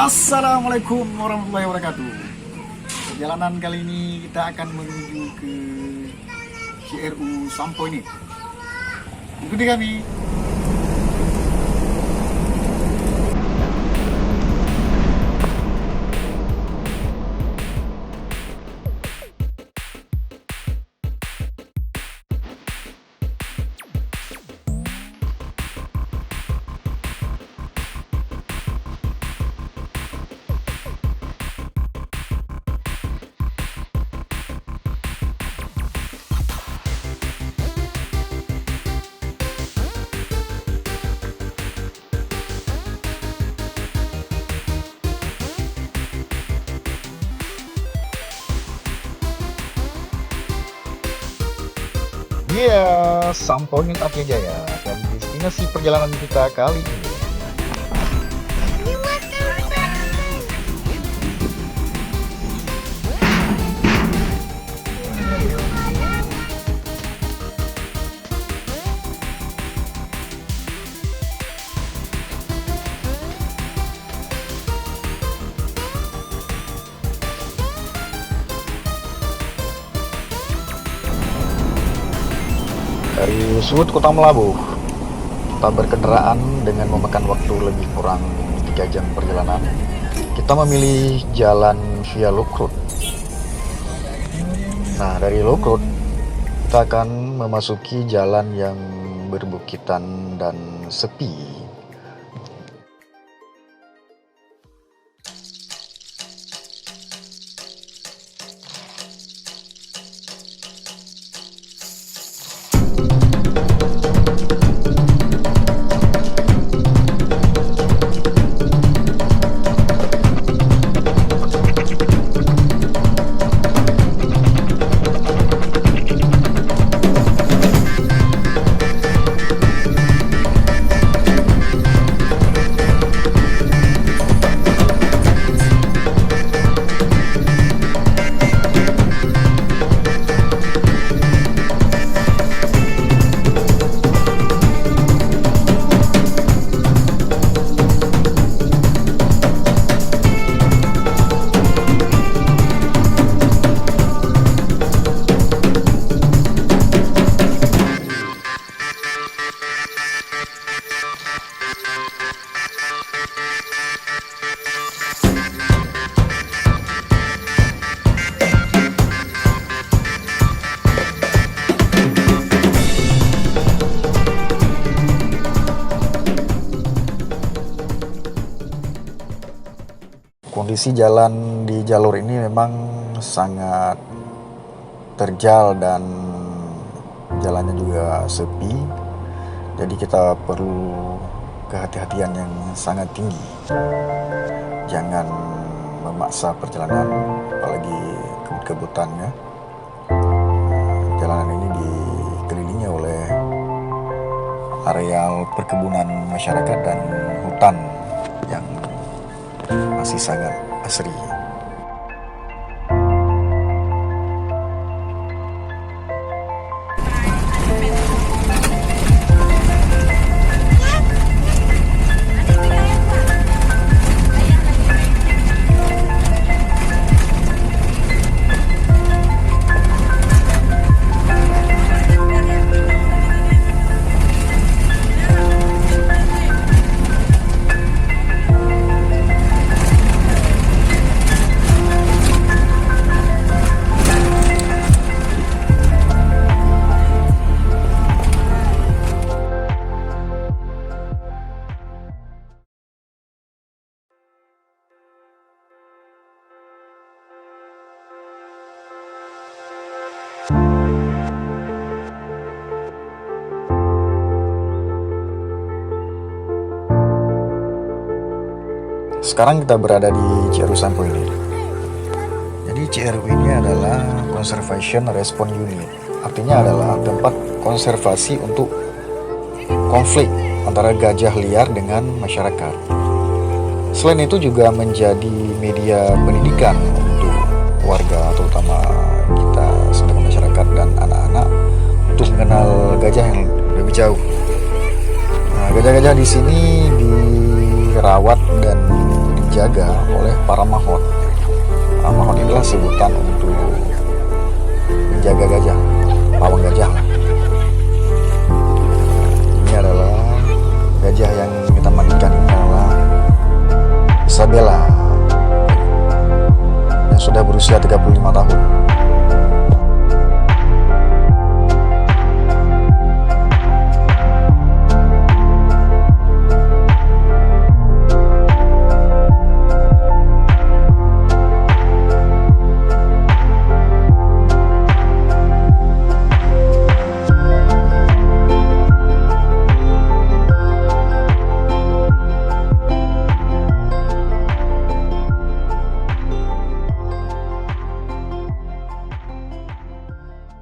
Assalamualaikum warahmatullahi wabarakatuh. Perjalanan kali ini kita akan menuju ke CRU Sampo ini. Ikuti kami. Iya, Sampo ini Api Jaya dan destinasi perjalanan kita kali ini. Dari Sulut Kota Melabuh, kita berkendaraan dengan memakan waktu lebih kurang 3 jam perjalanan. Kita memilih jalan via Look Road. Nah, dari Look Road, kita akan memasuki jalan yang berbukitan dan sepi. Kondisi jalan di jalur ini memang sangat terjal dan jalannya juga sepi. Jadi kita perlu kehati-hatian yang sangat tinggi. Jangan memaksa perjalanan, apalagi kebut-kebutannya. Jalanan ini dikelilingi oleh areal perkebunan masyarakat dan hutan yang masih sangat asri. Sekarang kita berada di CRU Sampo ini. Jadi CRU ini adalah Conservation Response Unit. Artinya adalah tempat konservasi untuk konflik antara gajah liar dengan masyarakat. Selain itu juga menjadi media pendidikan untuk warga, terutama kita sebagai masyarakat dan anak-anak, untuk mengenal gajah yang lebih jauh. Nah, gajah-gajah di sini dirawat dan dijaga para mahot. Mahot inilah sebutan untuk menjaga gajah